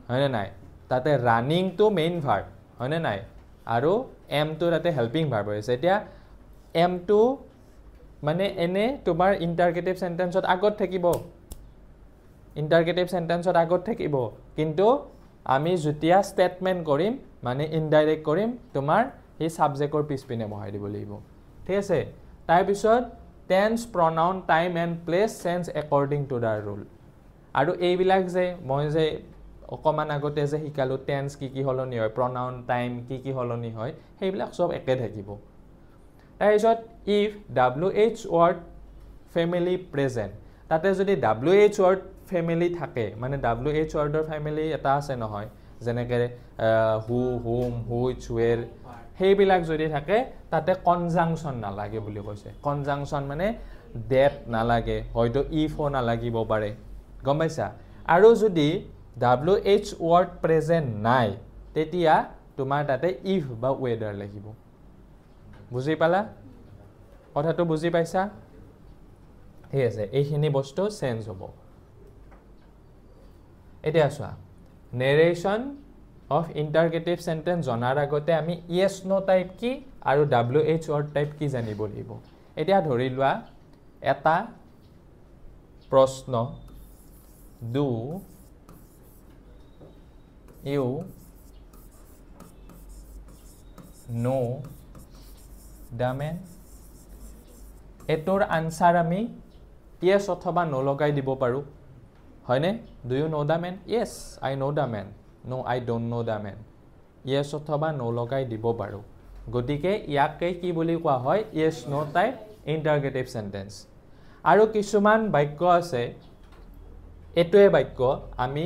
হয়নে নাই তাতে running টো মেইন ভাৰ্ব হয়নে নাই আৰু am টো তাতে হেল্পিং ভাৰ্ব হৈছে এতিয়া am টো মানে এনে তোমাৰ ইন্টাৰগেটিভ সেন্টেন্সত আগত থাকিব ইন্টাৰগেটিভ সেন্টেন্সত আগত থাকিব কিন্তু আমি যেতিয়া স্টেটমেন্ট কৰিম মানে ইনডাইৰেক্ট কৰিম তোমাৰ এই সাবজেক্টৰ পিছপিনে বহাই দিব লাগিব ঠিক আছে তাৰ পিছত tense pronoun time and place sense according to the rule আৰু এইবিলাক যে মই যে অকমান আগতে যে শিকালো tense কি হলনি হয় pronoun time কি হলনি হয় সেইবিলাক সব একে থাকিব তাৰ পিছত if wh word family present তাতে যদি wh word family থাকে মানে wh wordৰ family এটা আছে নহয় যেনেকৈ who whom which where সেইবিলাক যদি থাকে তাতে কনজাংশন নালাগে বুলি কৈছে কনজাংশন মানে that নালাগে হয়তো if ও নালাগিব পাৰে গম পাইছা আৰু যদি wh word present নাই তেতিয়া তোমাৰ তাতে if বা whether লাগিব বুজি পালা কথাটো বুজি পাইছা ঠিক আছে এইখিনি বস্তু চেঞ্জ হ'ব এতিয়া চোৱা narration of interrogative sentence জনাৰ আগতে আমি yes no type কি আৰু wh word type কি জানিব লাগিব এতিয়া ধৰি লোৱা এটা প্ৰশ্ন do you know the man এটোৰ আনসাৰ আমি yes অথবা no লগাই দিব পাৰো হয়নে do you know the man yes I know the man no I don't know the man yes অথবা no লগাই দিব পাৰো গতিকে ইয়াকে কি বুলি কোৱা হয় yes no type interrogative sentence আৰু কিছুমান বাক্য আছে এটোৱে বাক্য আমি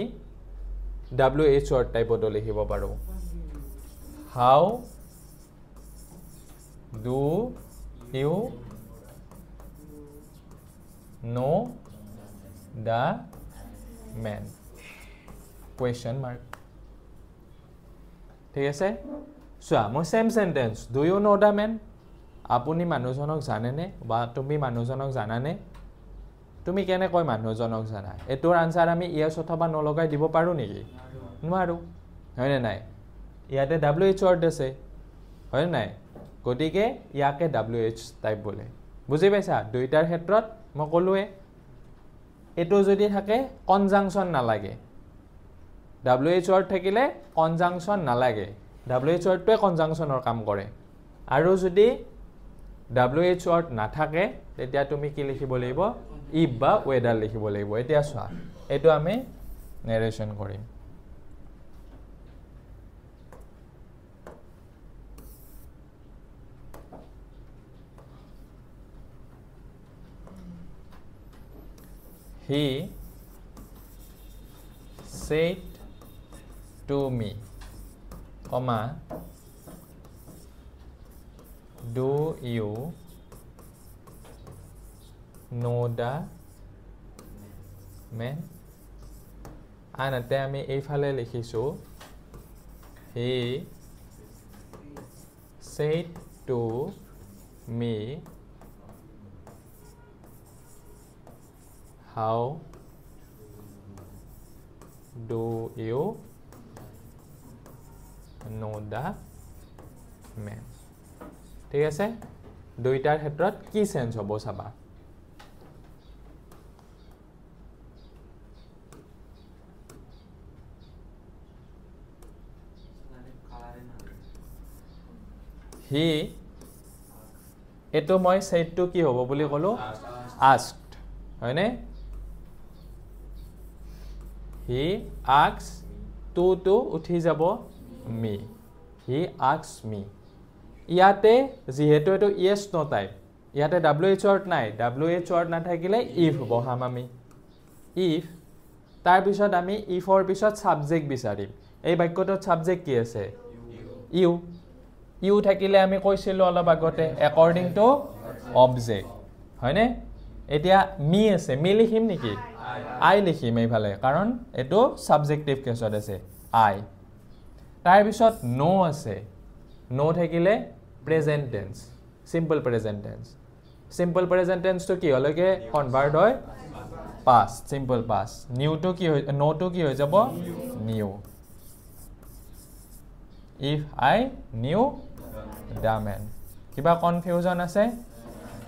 wh word type ত লিখিব পাৰো how do you know the man question mark ঠিক আছে চোৱা মই same sentence do you know the man আপুনি মানুহজনক জানেনে বা তুমি মানুহজনক জানানে তুমি কেনে কয় মানুহজনক জানা এটোৰ আনসাৰ আমি yes অথবা no লগাই দিব পাৰো নেকি নোৱাৰো হয়নে নাই ইয়াতে wh word আছে হয় নাই গতিকে ইয়াকে wh টাইপ বলে বুজি পাইছা দুইটাৰ ক্ষেত্ৰত মই কলোৱে এটো যদি থাকে কনজাংশন নালাগে wh word থাকিলে কনজাংশন নালাগে wh word টোৱে কনজাংশনৰ কাম কৰে আৰু যদি wh word নাথাকে তেতিয়া তুমি কি লিখিব লাগিব if বা whether লিখিব লাগিব এতিয়া চোৱা এটো আমি narration কৰিম he said to me comma do you know the man আনহাতে আমি এইফালে লিখিছো he said to me how do you know the man ঠিক আছে দুইটাৰ ক্ষেত্ৰত কি চেঞ্জ হ'ব চাবা he এটো মই said to কি হ'ব বুলি কলো asked হয়নে he asks to উঠি যাব me he asks me ইয়াতে যেহেতু এটো yes no টাইপ ইয়াতে wh word নাই wh word না থাকিলে if বহাম আমি if তাৰ পিছত আমি if ৰ পিছত subject বিচাৰিম এই বাক্যটোত subject কি আছে you থাকিলে আমি কৈছিলো অলপ আগতে according to object হয়নে এতিয়া me আছে me লিখিম নেকি I লিখিম এইফালে কাৰণ এটো subjective কেছত আছে I তাৰ পিছত no আছে no থাকিলে present tense simple present tense to কি হলকে কনভার্ট হয় past simple past new to কি no to কি হৈ যাব new if I knew the man কিবা কনফিউজন আছে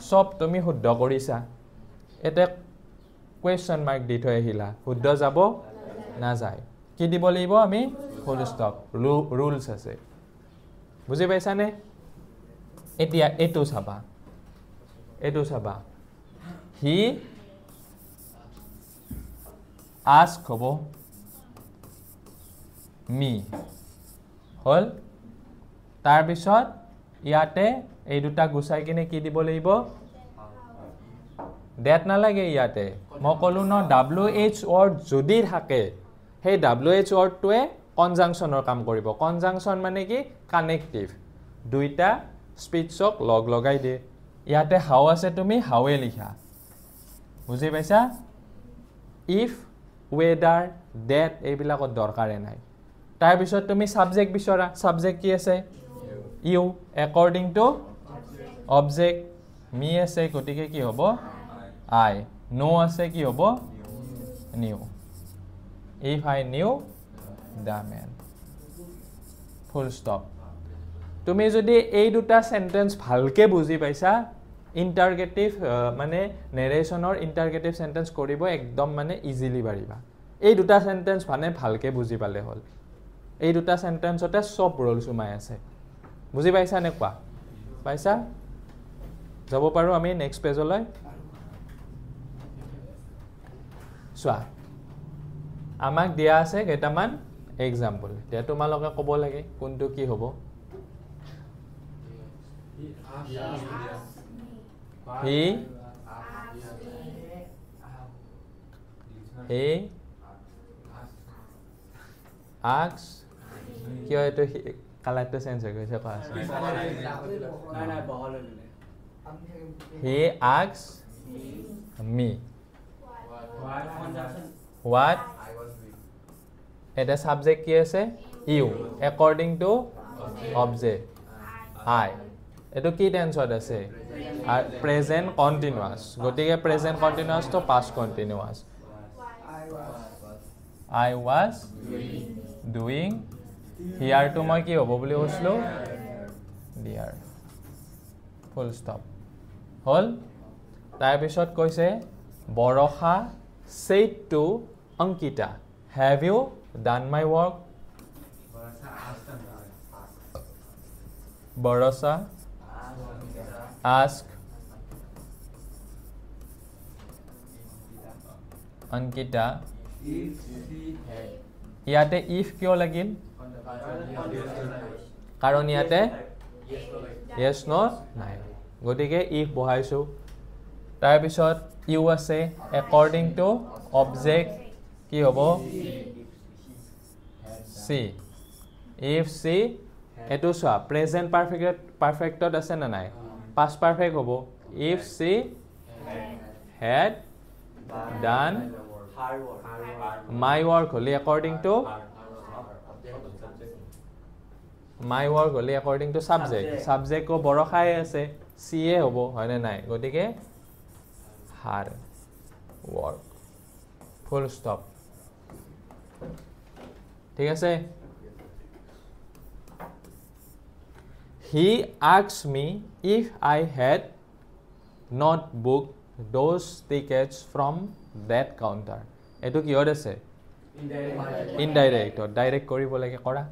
সব তুমি শুদ্ধ কৰিছা এতে question mark দি থৈ আহিলা শুদ্ধ যাব না যায় কি দিব লাগিব আমি ফুল স্টপ rules আছে বুজি পাইছানে এতিয়া এটো চাবা he ask হব me হল তাৰ পিছত ইয়াতে এই দুটা গুছাই কিনে কি দিব লাগিব that নালাগে ইয়াতে মই কলো ন wh word যদি থাকে সেই wh word টোৱে কনজাংশনৰ কাম কৰিব কনজাংশন মানে কি কানেক্টিভ দুইটা স্পিচক লগ লগাই দিয়ে ইয়াতে হাউ আছে তুমি হাউৱে লিখা বুজি পাইছা if whether that এইবিলাকৰ দৰকাৰে নাই তাৰ পিছত তুমি সাবজেক্ট বিচৰা সাবজেক্ট কি আছে you according to object me আছে গটিকে কি হ'ব I no আছে কি হ'ব knew if I knew the man full stop তুমি যদি এই দুটা সেন্টেন্স ভালকে বুজি পাইছা ইন্টাৰগেটিভ মানে নেৰেশনৰ ইন্টাৰগেটিভ সেন্টেন্স কৰিব একদম মানে ইজিলি পাৰিবা এই দুটা সেন্টেন্স মানে ভালকে বুজি পালে হল এই দুটা সেন্টেন্সতে সব ৰোল সুমাই আছে বুজি পাইছা নে কোৱা পাইছা যাব পাৰো আমি নেক্সট পেজলৈ সোৱা আমাক দিয়া আছে কেইটামান এক্সাম্পল এতিয়া তোমালোকে ক'ব লাগে কোনটো কি হ'ব he asks কিয় এটো কালাৰটো চেঞ্জ হৈ গৈছে কোৱা আছে he asks me what এটা সাবজেক্ট কি আছে you according to object I এটো কি টেন্সত আছে প্ৰেজেন্ট কন্টিনিউয়াস গটিকে প্ৰেজেন্ট কন্টিনিউয়াস তো past continuous I was doing here to মই কি হ'ব বুলি কৈছিলো dear full stop হল তাৰ পিছত কৈছে Barkha said to Ankita have you done my work Barasa ask Ankita ইয়াতে if কিয় লাগিল কাৰণ ইয়াতে yes no নাই গটিকে if বহাইছো তাৰ পিছত you আছে according to object কি হ'ব see if see এটো সোৱা প্ৰেজেন্ট পাৰফেক্টত আছে না নাই past perfect হ'ব if she had done my work holi according to my work holi according to subject ko borokhai ase ca hobo hoine nai gotike her work full stop ঠিক আছে he asked me if I had not booked those tickets from that counter eto ki hod ase indirect direct koribo lage kora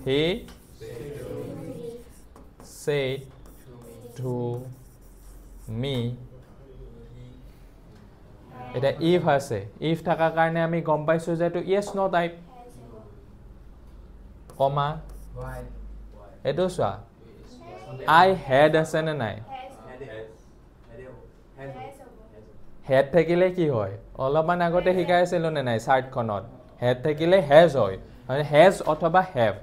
he said to me এটা if আছে if থাকা কাৰণে আমি গম পাইছো যে এটো yes no টাইপ কমা এটো চোৱা I had আছে নে নাই had থাকিলে কি হয় অলপমান আগতে শিকাইছিলো নে নাই চাৰ্টখনত had থাকিলে has হয় মানে has অথবা have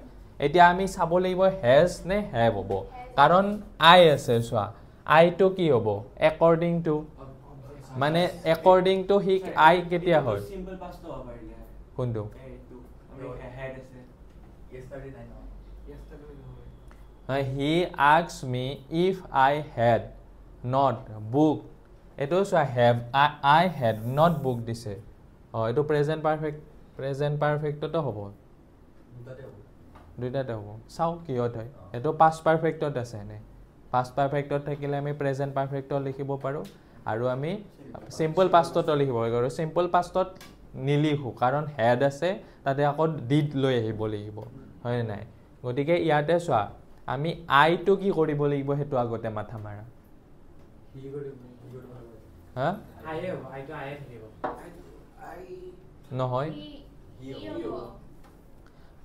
এতিয়া আমি চাব লাগিব has নে have হ'ব কাৰণ I আছে চোৱা I to কি হ'ব according to মানে according to he I কেতিয়া হয় simple past to পাৰিলে কোনটো আমি had আছে yesterday নাই he asked me if I had not booked এটো চোৱা have I had not booked দিছে এটো present perfect তো হ'ব দুইটাতে হ'ব চাও কিহত হয় এটো past perfect ত আছে নে past perfect ত থাকিলে আমি present perfect ত লিখিব পাৰো আৰু আমি simple past ত লিখিব পাৰো simple past ত নিলিখো কাৰণ had আছে তাতে আকৌ did লৈ আহিব লাগিব হয় নাই গতিকে ইয়াতে চোৱা আমি I to কি কৰিব লাগিব হেতু আগতে মাথা মাৰা কি কৰিব হা I to I থাকিব নহয়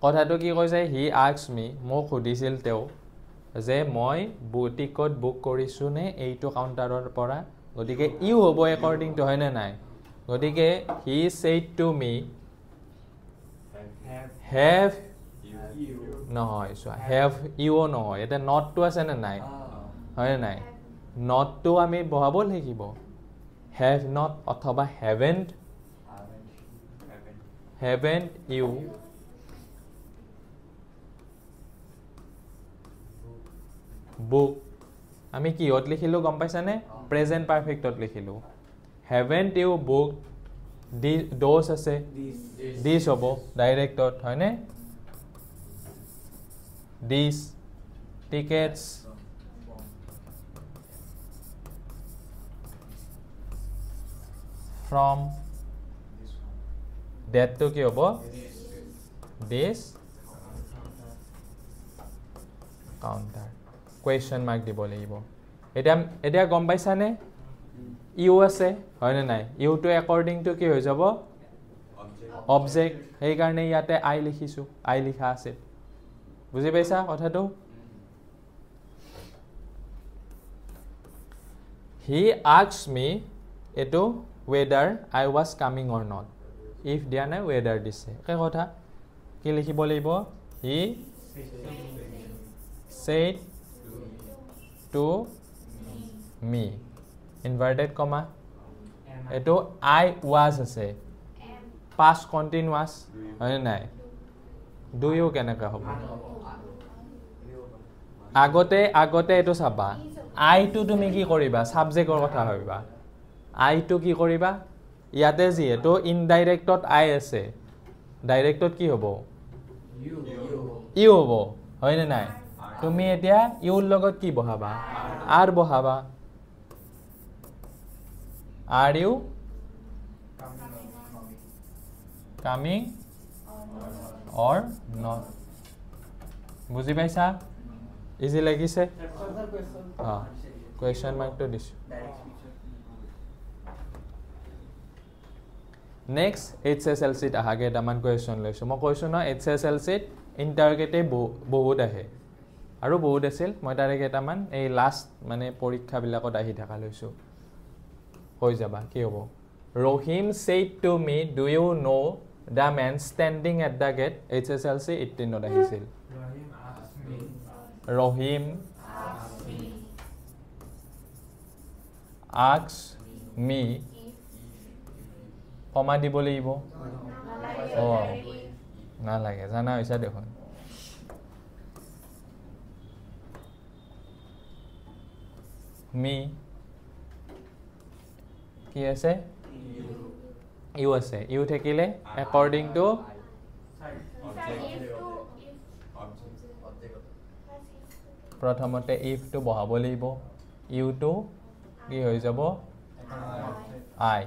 কথাটো কি কৈছে হি আস্কড মি মোক সুধিছিল তেওঁ যে মই টিকট বুক কৰিছো নে এইটো কাউন্টাৰৰ পৰা গতিকে ইউ হ'ব according to হয় নে নাই গতিকে হি said to me have নহয় so have you নহয় এটা not to আছে নে নাই হয় নাই not to আমি বহাব লাগিব have not অথবা haven't you book আমি কিহত লিখিলো গম পাইছানে প্ৰেজেন্ট পাৰফেক্টত লিখিলো haven't you booked those আছে this হ'ব ডাইৰেক্টত হয়নে these tickets from that to কি হ'ব this counter question mark দিব লাগিব এটা গম পাইছানে ইউ আছে হয় না নাই ইউ টু according to কি হৈ যাব object সেই কাৰণে ইয়াতে I লিখিছো I লিখা আছে বুজি পাইছা কথাটো he asked me এটো whether I was coming or not if দিয়া নাই whether দিছে কি কথা কি লিখিব লাগিব he said to me inverted comma এটো I was আছে past continuous হয় নাই do you কেনেকা হ'ব আগতে এটো চাবা I to তুমি কি কৰিবা সাবজেক্টৰ কথা ভাবিবা I to কি কৰিবা ইয়াতে যি এটো ইনডাইৰেক্টত I আছে ডাইৰেক্টত কি হ'ব you হ'ব হয় নে নাই তুমি এতিয়া ইউৰ লগত কি বহাবা are বহাবা are you coming or not বুজি পাইছা ইজি লাগিছে question mark to দিছো next HSLC ত আহাগে দামান question লৈছো মই কৈছো না HSLC ত ইন্টাৰগেটিভ বহুত আহে আৰু বহুত আছিল মই তাৰে কেইটামান এই লাষ্ট মানে পৰীক্ষা বিলাকত আহি থাকা লৈছো হৈ যাবা কি হ'ব Rohim said to me do you know the man standing at the gate HSLC 18 ত আহিছিল Rohim asked me কমা দিব লাগিব না লাগে জানা হৈছে দেখোন me কি আছে you আছে you থাকিলে according to প্ৰথমতে if to বহাব লাগিব you to কি হৈ যাব I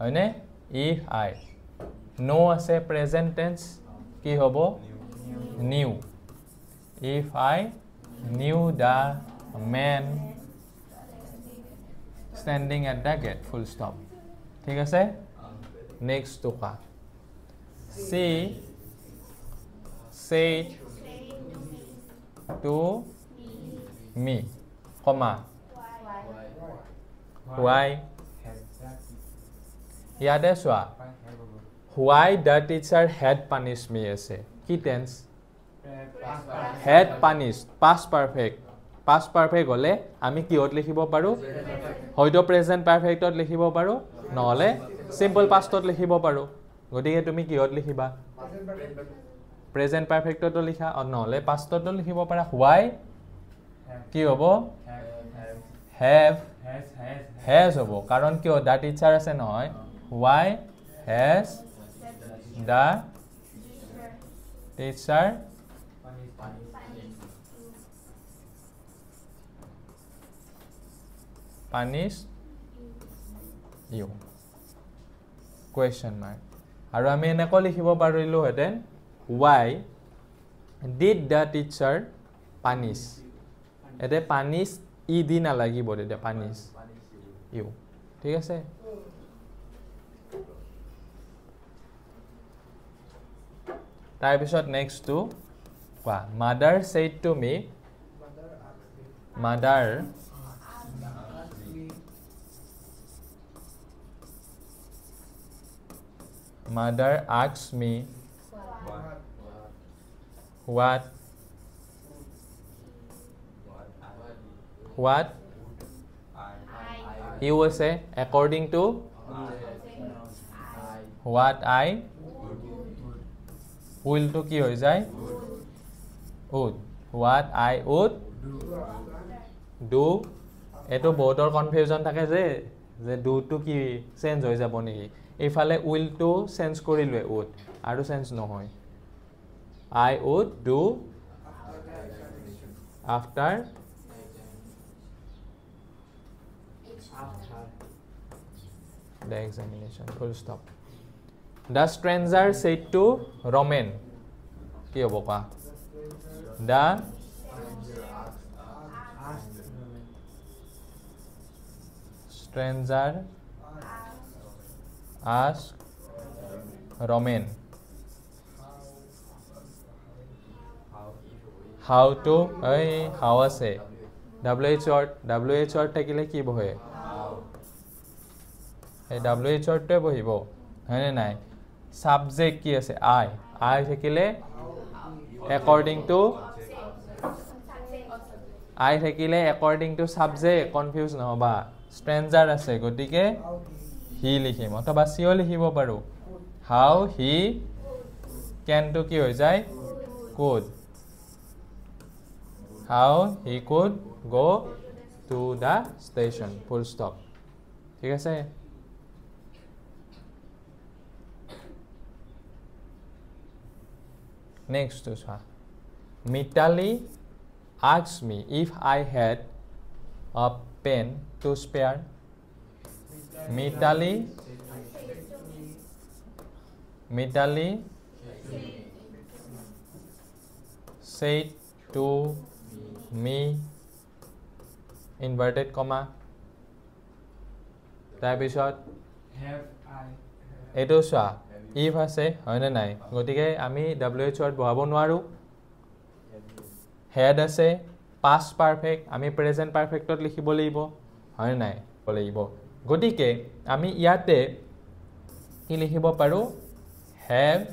হয়নে if I no আছে present tense কি হ'ব knew if I knew the man standing at the gate full stop ঠিক আছে next to CAA she said to me comma why ইয়াতে চোৱা why the teacher had punished me আছে কি tense had punished past perfect হলে আমি কিহত লিখিব পাৰো হয়তো present perfect ত লিখিব পাৰো নহলে simple past ত লিখিব পাৰো গতিকে তুমি কিহত লিখিবা present perfect ত লিখা আৰু নহলে past ত লিখিব পাৰা why কি হ'ব have has হ'ব কাৰণ কিয় the teacher আছে নহয় why has the teacher punish you question mark আৰু আমি এনেকৈ লিখিব পাৰিলো হেতেন why did the teacher punish এতে punish ই দি না লাগিব তেতিয়া punish you ঠিক আছে তাৰ পিছত next to কোৱা mother said to me mother asked me what you will say according to what I will to কি হৈ যায় would what I would do এটো বহুতৰ কনফিউজন থাকে যে do to কি চেঞ্জ হৈ যাব নেকি এইফালে will to চেঞ্জ কৰি লয় would আৰু চেঞ্জ নহয় I would do after the examination full stop the stranger said to Roman কি হ'ব কা the stranger asked Roman how to how আছে wh থাকিলে কি বহে এই wh তে বহিব হয়নে নাই সাবজেক্ট কি আছে I থাকিলে according to I থাকিলে according to subject confuse নহবা stranger আছে গটিকে he লিখিম অথবা সিও লিখিব পাৰো how he can to কি হৈ যায় could how he could go to the station full stop ঠিক আছে next to Mitali asked me if I had a pen to spare Mitali said to me inverted comma তাৰ পিছত এটো চোৱা if আছে হয়নে নাই গতিকে আমি wh ত বহাব নোৱাৰো had আছে past perfect আমি present perfect ত লিখিব লাগিব হয় নাই লাগিব গতিকে আমি ইয়াতে কি লিখিব পাৰো have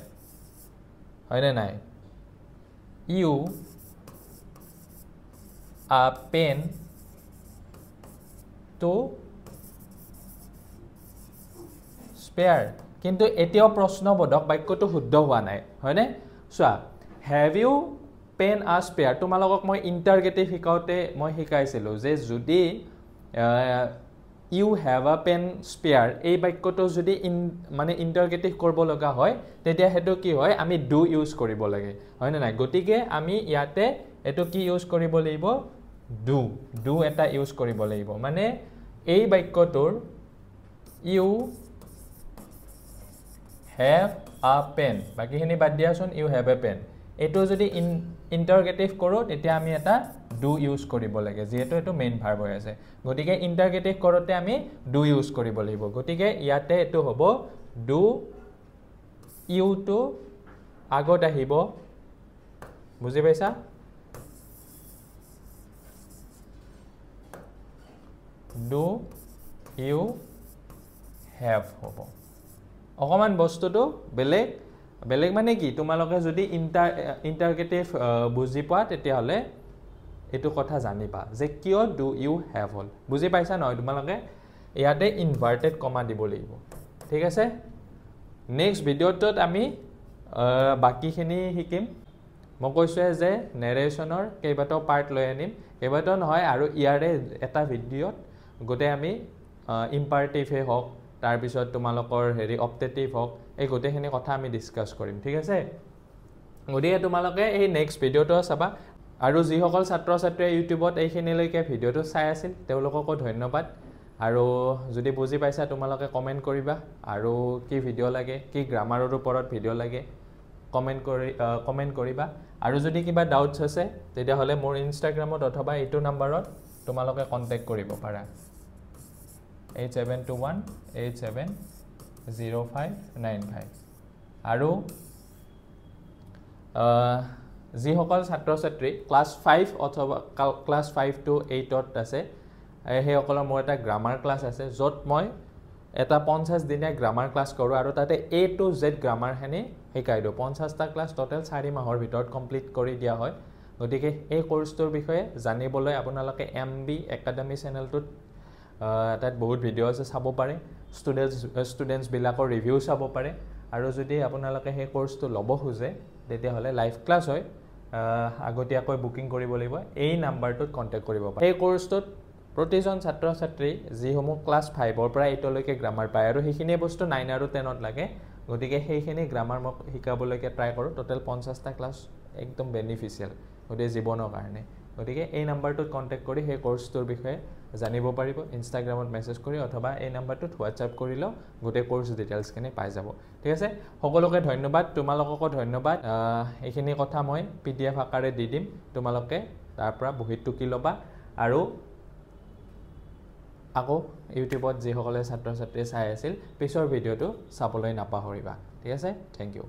হয়নে নাই you a pen to spare কিন্তু এতিয়াও প্ৰশ্নবোধক বাক্যটো শুদ্ধ হোৱা নাই হয়নে চোৱা have you pen a spare তোমালোকক মই ইন্টাৰগেটিভ শিকাওতে মই শিকাইছিলো যে যদি you have a pen spare এই বাক্যটো যদি মানে ইন্টাৰগেটিভ কৰিব লগা হয় তেতিয়া হেতু কি হয় আমি do ইউজ কৰিব লাগে হয়নে নাই গটিকে আমি ইয়াতে এটো কি ইউজ কৰিব লাগিব do এটা ইউজ কৰিব লাগিব মানে এই বাক্যটোৰ you have a pen বাকিখিনি বাদ দিয়াচোন you have a pen এইটো যদি ইণ্টাৰগেটিভ কৰোঁ তেতিয়া আমি এটা ডু ইউজ কৰিব লাগে যিহেতু এইটো মেইন ভাৰ্ব হৈ আছে গতিকে ইণ্টাৰগেটিভ কৰোঁতে আমি ডু ইউজ কৰিব লাগিব গতিকে ইয়াতে এইটো হ'ব ডু ইউটো আগত আহিব বুজি পাইছা ডু ইউ হেভ হ'ব অকমান বস্তুটো বেলেগ মানে কি তোমালোকে যদি ইণ্টাৰগেটিভ বুজি পোৱা তেতিয়াহ'লে এইটো কথা জানিবা যে কিয় ডু ইউ হেভ হ'ল বুজি পাইছা নহয় তোমালোকে ইয়াতে ইনভাৰ্টেড কমা দিব লাগিব ঠিক আছে নেক্সট ভিডিঅ'টোত আমি বাকীখিনি শিকিম মই কৈছোঁহে যে নেৰেশ্যনৰ কেইবাটাও পাৰ্ট লৈ আনিম কেইবাটাও নহয় আৰু ইয়াৰে এটা ভিডিঅ'ত গোটেই আমি ইম্পাৰেটিভে হওক তাৰপিছত তোমালোকৰ অপটেটিভ হওক এই গোটেইখিনি কথা আমি ডিছকাছ কৰিম ঠিক আছে গতিকে তোমালোকে এই নেক্সট ভিডিঅ'টো চাবা আৰু যিসকল ছাত্ৰ ছাত্ৰীয়ে ইউটিউবত এইখিনিলৈকে ভিডিঅ'টো চাই আছিল তেওঁলোককো ধন্যবাদ আৰু যদি বুজি পাইছা তোমালোকে কমেণ্ট কৰিবা আৰু কি ভিডিঅ' লাগে কি গ্ৰামাৰৰ ওপৰত ভিডিঅ' লাগে কমেণ্ট কৰিবা আৰু যদি কিবা ডাউটছ আছে তেতিয়াহ'লে মোৰ ইনষ্টাগ্ৰামত অথবা এইটো নাম্বাৰত তোমালোকে কণ্টেক্ট কৰিব পাৰা 8721870595 আৰু যিসকল ছাত্ৰ ছাত্ৰী ক্লাছ 5 অথবা ক্লাছ 5 to 8ত আছে সেইসকলৰ মোৰ এটা গ্ৰামাৰ ক্লাছ আছে য'ত মই এটা 50 দিনীয়া গ্ৰামাৰ ক্লাছ কৰোঁ আৰু তাতে A to Z গ্ৰামাৰখিনি শিকাই দিওঁ 50টা ক্লাছ টোটেল 4 মাহৰ ভিতৰত কমপ্লিট কৰি দিয়া হয় গতিকে এই কোৰ্চটোৰ বিষয়ে জানিবলৈ আপোনালোকে MB একাডেমি চেনেলটোত তাত বহুত ভিডিঅ' আছে চাব পাৰে ষ্টুডেণ্টছবিলাকৰ ৰিভিউ চাব পাৰে আৰু যদি আপোনালোকে সেই কোৰ্চটো ল'ব খোজে তেতিয়াহ'লে লাইভ ক্লাছ হয় আগতীয়াকৈ বুকিং কৰিব লাগিব এই নাম্বাৰটোত কণ্টেক্ট কৰিব পাৰে এই কোৰ্চটোত প্ৰতিজন ছাত্ৰ ছাত্ৰী যিসমূহ ক্লাছ 5ৰ পৰা 8লৈকে গ্ৰামাৰ পায় আৰু সেইখিনি বস্তু 9 আৰু 10ত লাগে গতিকে সেইখিনি গ্ৰামাৰ মই শিকাবলৈকে ট্ৰাই কৰোঁ টোটেল 50টা ক্লাছ একদম বেনিফিচিয়েল গোটেই জীৱনৰ কাৰণে গতিকে এই নাম্বাৰটোত কণ্টেক্ট কৰি সেই কোৰ্চটোৰ বিষয়ে জানিব পাৰিব ইনষ্টাগ্ৰামত মেছেজ কৰি অথবা এই নাম্বাৰটোত হোৱাটছআপ কৰিলেও গোটেই কোৰ্চ ডিটেইলছখিনি পাই যাব ঠিক আছে সকলোকে ধন্যবাদ তোমালোককো ধন্যবাদ এইখিনি কথা মই PDF আকাৰে দি দিম তোমালোকে তাৰ পৰা বহি টুকি ল'বা আৰু আকৌ ইউটিউবত যিসকলে ছাত্ৰ ছাত্ৰী চাই আছিল পিছৰ ভিডিঅ'টো চাবলৈ নাপাহৰিবা ঠিক আছে থেংক ইউ